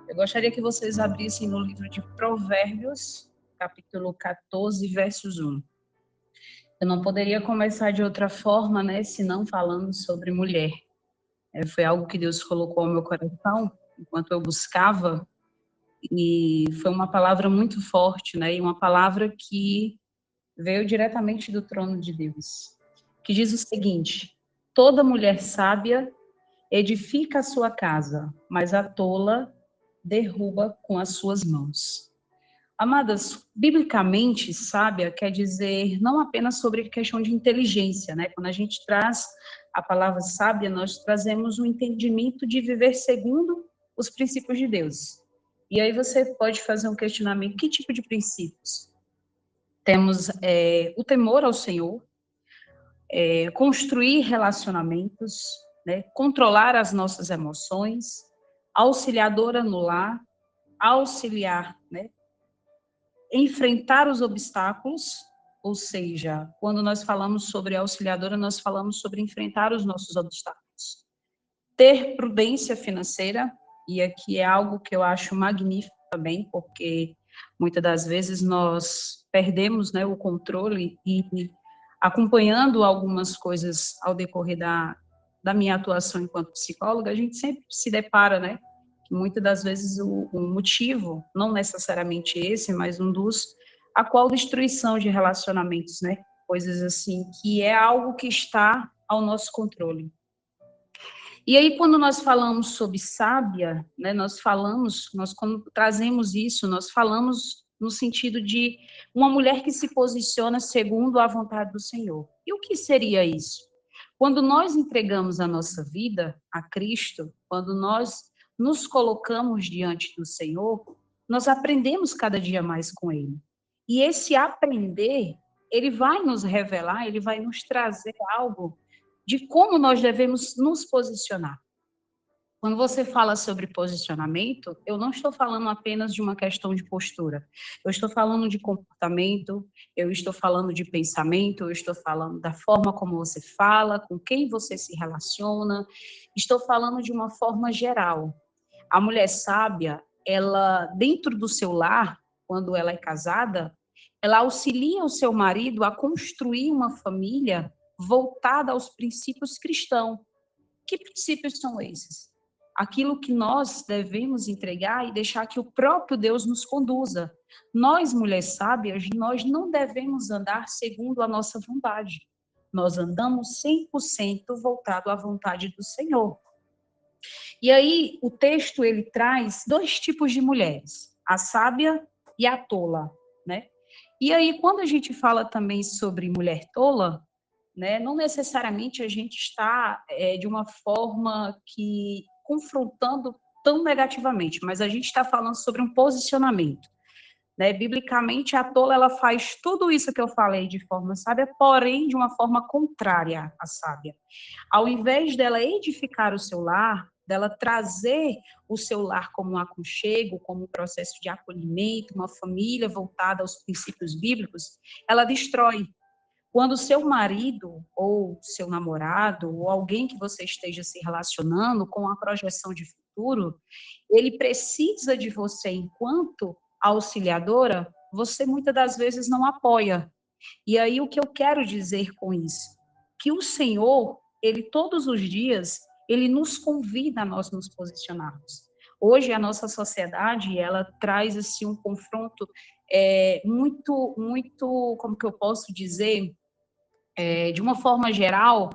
Eu gostaria que vocês abrissem no livro de Provérbios, capítulo 14, versos 1. Eu não poderia começar de outra forma, né, senão falando sobre mulher. Foi algo que Deus colocou ao meu coração enquanto eu buscava, e foi uma palavra muito forte, né, e uma palavra que veio diretamente do trono de Deus, que diz o seguinte: toda mulher sábia edifica a sua casa, mas a tola derruba com as suas mãos. Amadas, biblicamente, sábia quer dizer não apenas sobre questão de inteligência, né? Quando a gente traz a palavra sábia, nós trazemos um entendimento de viver segundo os princípios de Deus. E aí você pode fazer um questionamento: que tipo de princípios? Temos o temor ao Senhor, construir relacionamentos, né? Controlar as nossas emoções, auxiliadora no lar, auxiliar, né? Enfrentar os obstáculos, ou seja, quando nós falamos sobre auxiliadora, nós falamos sobre enfrentar os nossos obstáculos. Ter prudência financeira, e aqui é algo que eu acho magnífico também, porque muitas das vezes nós perdemos, né, o controle, e acompanhando algumas coisas ao decorrer da minha atuação enquanto psicóloga, a gente sempre se depara, né, que muitas das vezes o motivo, não necessariamente esse, mas um dos, a qual destruição de relacionamentos, né, coisas assim, que é algo que está ao nosso controle. E aí, quando nós falamos sobre sábia, né, nós quando trazemos isso, nós falamos no sentido de uma mulher que se posiciona segundo a vontade do Senhor. E o que seria isso? Quando nós entregamos a nossa vida a Cristo, quando nós nos colocamos diante do Senhor, nós aprendemos cada dia mais com Ele. E esse aprender, ele vai nos revelar, ele vai nos trazer algo de como nós devemos nos posicionar. Quando você fala sobre posicionamento, eu não estou falando apenas de uma questão de postura. Eu estou falando de comportamento, eu estou falando de pensamento, eu estou falando da forma como você fala, com quem você se relaciona. Estou falando de uma forma geral. A mulher sábia, ela, dentro do seu lar, quando ela é casada, ela auxilia o seu marido a construir uma família voltada aos princípios cristãos. Que princípios são esses? Aquilo que nós devemos entregar e deixar que o próprio Deus nos conduza. Nós, mulheres sábias, nós não devemos andar segundo a nossa vontade. Nós andamos 100% voltado à vontade do Senhor. E aí, o texto, ele traz dois tipos de mulheres, a sábia e a tola, né? E aí, quando a gente fala também sobre mulher tola, né, não necessariamente a gente está de uma forma que confrontando tão negativamente, mas a gente está falando sobre um posicionamento. Né? Biblicamente, a tola, ela faz tudo isso que eu falei de forma sábia, porém de uma forma contrária à sábia. Ao invés dela edificar o seu lar, dela trazer o seu lar como um aconchego, como um processo de acolhimento, uma família voltada aos princípios bíblicos, ela destrói. Quando seu marido ou seu namorado ou alguém que você esteja se relacionando com a projeção de futuro, ele precisa de você enquanto auxiliadora, você muitas das vezes não apoia. E aí o que eu quero dizer com isso? Que o Senhor, ele todos os dias, ele nos convida a nós nos posicionarmos. Hoje a nossa sociedade, ela traz assim um confronto muito, como que eu posso dizer, de uma forma geral,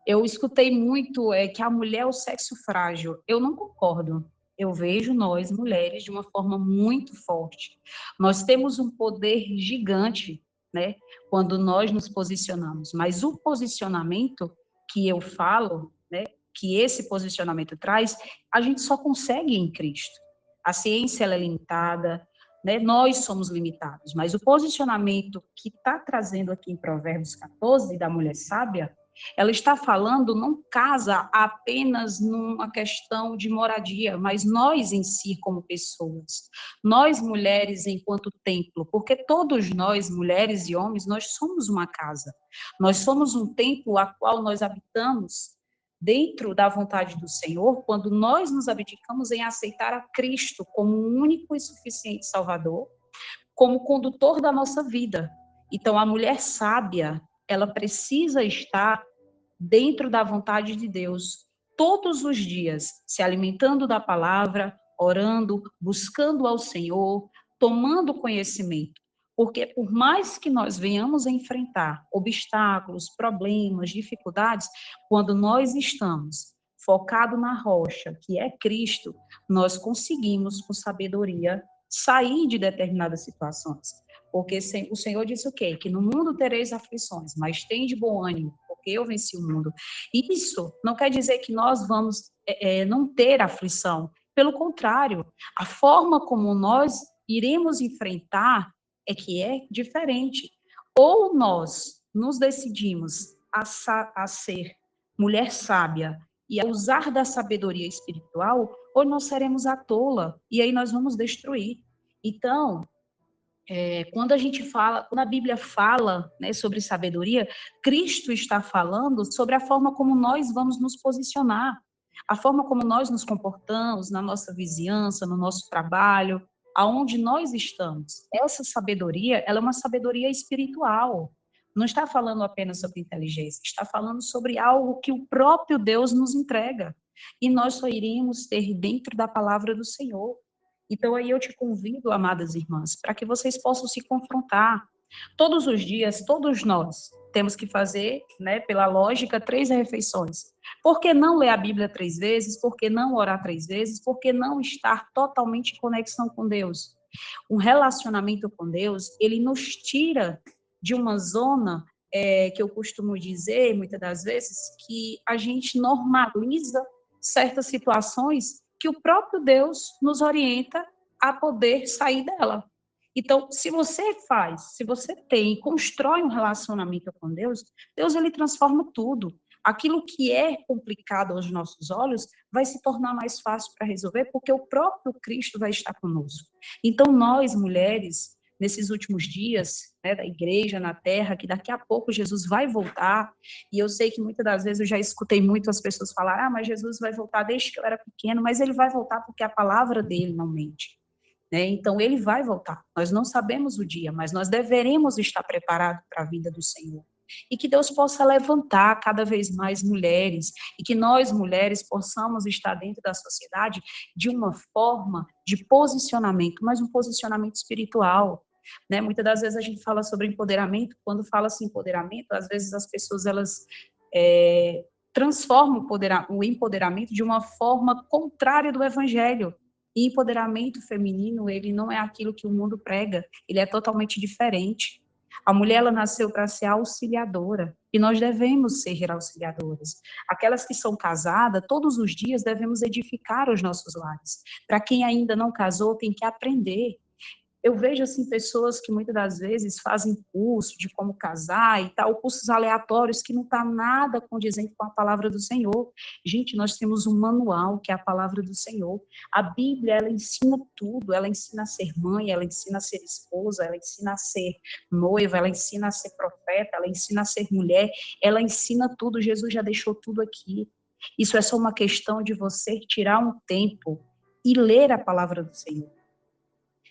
eu escutei muito que a mulher é o sexo frágil. Eu não concordo. Eu vejo nós, mulheres, de uma forma muito forte. Nós temos um poder gigante, né, quando nós nos posicionamos. Mas o posicionamento que eu falo, né, que esse posicionamento traz, a gente só consegue em Cristo. A ciência ela é limitada, né? Nós somos limitados, mas o posicionamento que está trazendo aqui em Provérbios 14, da mulher sábia, ela está falando, não casa apenas numa questão de moradia, mas nós em si como pessoas, nós mulheres enquanto templo, porque todos nós, mulheres e homens, nós somos uma casa, nós somos um templo a qual nós habitamos, dentro da vontade do Senhor, quando nós nos abdicamos em aceitar a Cristo como o único e suficiente Salvador, como condutor da nossa vida. Então, a mulher sábia, ela precisa estar dentro da vontade de Deus, todos os dias, se alimentando da palavra, orando, buscando ao Senhor, tomando conhecimento. Porque por mais que nós venhamos a enfrentar obstáculos, problemas, dificuldades, quando nós estamos focados na rocha, que é Cristo, nós conseguimos, com sabedoria, sair de determinadas situações. Porque o Senhor disse o quê? Que no mundo tereis aflições, mas tende bom ânimo, porque eu venci o mundo. Isso não quer dizer que nós vamos não ter aflição. Pelo contrário, a forma como nós iremos enfrentar é que é diferente. Ou nós nos decidimos a ser mulher sábia e a usar da sabedoria espiritual, ou nós seremos a tola, e aí nós vamos destruir. Então, quando a gente fala, quando a Bíblia fala, né, sobre sabedoria, Cristo está falando sobre a forma como nós vamos nos posicionar, a forma como nós nos comportamos na nossa vizinhança, no nosso trabalho, aonde nós estamos. Essa sabedoria, ela é uma sabedoria espiritual. Não está falando apenas sobre inteligência, está falando sobre algo que o próprio Deus nos entrega. E nós só iríamos ter dentro da palavra do Senhor. Então, aí eu te convido, amadas irmãs, para que vocês possam se confrontar. Todos os dias, todos nós temos que fazer, né, pela lógica, 3 refeições. Por que não ler a Bíblia 3 vezes? Por que não orar 3 vezes? Por que não estar totalmente em conexão com Deus? Um relacionamento com Deus, ele nos tira de uma zona que eu costumo dizer, muitas das vezes, que a gente normaliza certas situações que o próprio Deus nos orienta a poder sair dela. Então, se você faz, se você tem, constrói um relacionamento com Deus, Deus ele transforma tudo. Aquilo que é complicado aos nossos olhos vai se tornar mais fácil para resolver, porque o próprio Cristo vai estar conosco. Então, nós, mulheres, nesses últimos dias, né, da igreja na terra, que daqui a pouco Jesus vai voltar, e eu sei que muitas das vezes eu já escutei muito as pessoas falar, mas Jesus vai voltar desde que eu era pequeno, mas ele vai voltar porque a palavra dele não mente. Né? Então, ele vai voltar. Nós não sabemos o dia, mas nós deveremos estar preparados para a vida do Senhor. E que Deus possa levantar cada vez mais mulheres, e que nós, mulheres, possamos estar dentro da sociedade de uma forma de posicionamento, mas um posicionamento espiritual. Né? Muitas das vezes a gente fala sobre empoderamento, quando fala-se empoderamento, às vezes as pessoas, elas transformam o empoderamento de uma forma contrária do evangelho. E empoderamento feminino, ele não é aquilo que o mundo prega, ele é totalmente diferente. A mulher, ela nasceu para ser auxiliadora, e nós devemos ser auxiliadoras. Aquelas que são casadas, todos os dias devemos edificar os nossos lares. Para quem ainda não casou, tem que aprender. Eu vejo, assim, pessoas que muitas das vezes fazem curso de como casar e tal, cursos aleatórios que não está nada condizente com a palavra do Senhor. Gente, nós temos um manual, que é a palavra do Senhor. A Bíblia, ela ensina tudo, ela ensina a ser mãe, ela ensina a ser esposa, ela ensina a ser noiva, ela ensina a ser profeta, ela ensina a ser mulher, ela ensina tudo, Jesus já deixou tudo aqui. Isso é só uma questão de você tirar um tempo e ler a palavra do Senhor.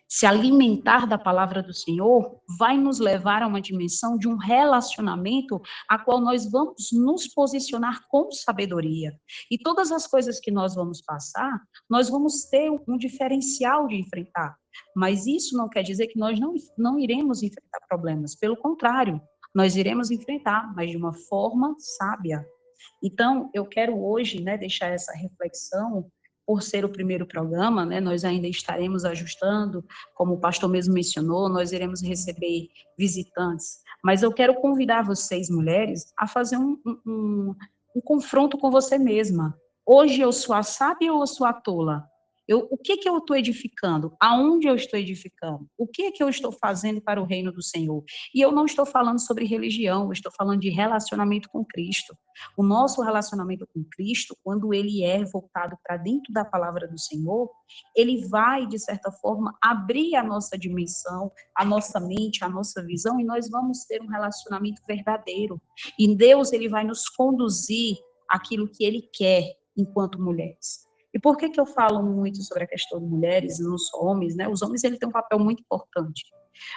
Se alimentar da palavra do Senhor vai nos levar a uma dimensão de um relacionamento a qual nós vamos nos posicionar com sabedoria. E todas as coisas que nós vamos passar, nós vamos ter um diferencial de enfrentar. Mas isso não quer dizer que nós não iremos enfrentar problemas. Pelo contrário, nós iremos enfrentar, mas de uma forma sábia. Então, eu quero hoje, né, deixar essa reflexão, por ser o primeiro programa, né, nós ainda estaremos ajustando, como o pastor mesmo mencionou, nós iremos receber visitantes, mas eu quero convidar vocês, mulheres, a fazer um confronto com você mesma. Hoje eu sou a sábia ou eu sou a tola? O que eu estou edificando? Aonde eu estou edificando? O que eu estou fazendo para o reino do Senhor? E eu não estou falando sobre religião, eu estou falando de relacionamento com Cristo. O nosso relacionamento com Cristo, quando ele é voltado para dentro da palavra do Senhor, ele vai, de certa forma, abrir a nossa dimensão, a nossa mente, a nossa visão, e nós vamos ter um relacionamento verdadeiro. E Deus, ele vai nos conduzir aquilo que ele quer enquanto mulheres. E por que que eu falo muito sobre a questão de mulheres, não só homens, né? Os homens, ele têm um papel muito importante,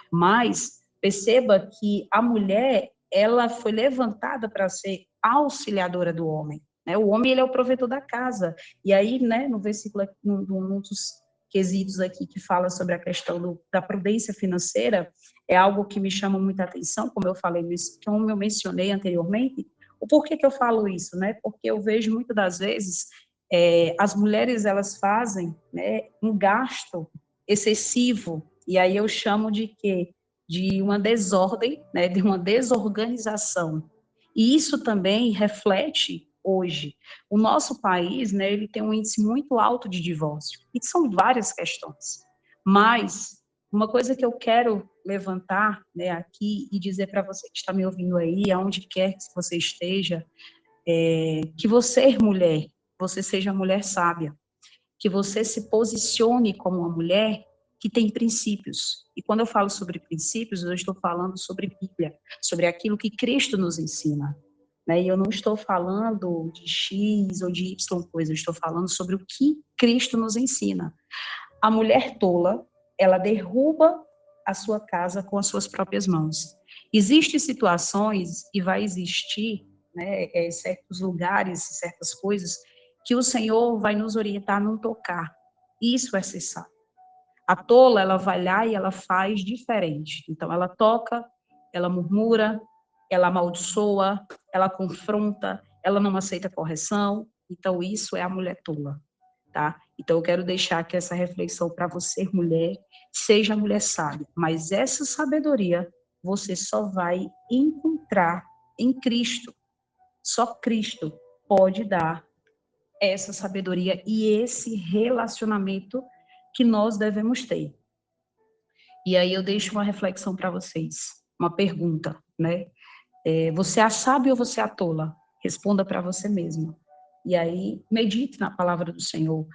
mas perceba que a mulher, ela foi levantada para ser auxiliadora do homem, né? O homem, ele é o provedor da casa. E aí, né, no versículo, num dos quesitos aqui que fala sobre a questão da prudência financeira, é algo que me chama muita atenção, como eu falei, como eu mencionei anteriormente. O porquê que eu falo isso, né? Porque eu vejo muitas das vezes as mulheres, elas fazem, né, um gasto excessivo, e aí eu chamo de quê? De uma desordem, né, de uma desorganização. E isso também reflete hoje. O nosso país, né, ele tem um índice muito alto de divórcio, e são várias questões. Mas uma coisa que eu quero levantar, né, aqui e dizer para você que está me ouvindo aí, aonde quer que você esteja, que você, mulher, você seja mulher sábia, que você se posicione como uma mulher que tem princípios. E quando eu falo sobre princípios, eu estou falando sobre Bíblia, sobre aquilo que Cristo nos ensina. Né? E eu não estou falando de X ou de Y coisa, eu estou falando sobre o que Cristo nos ensina. A mulher tola, ela derruba a sua casa com as suas próprias mãos. Existem situações, e vai existir, né, certos lugares, certas coisas, que o Senhor vai nos orientar a não tocar. Isso é ser sábio. A tola, ela vai lá e ela faz diferente. Então, ela toca, ela murmura, ela amaldiçoa, ela confronta, ela não aceita correção. Então, isso é a mulher tola, tá? Então, eu quero deixar aqui essa reflexão para você, mulher, seja mulher sábia, mas essa sabedoria você só vai encontrar em Cristo. Só Cristo pode dar essa sabedoria e esse relacionamento que nós devemos ter. E aí eu deixo uma reflexão para vocês, uma pergunta, né? Você a sabe ou você a tola? Responda para você mesma. E aí, medite na palavra do Senhor.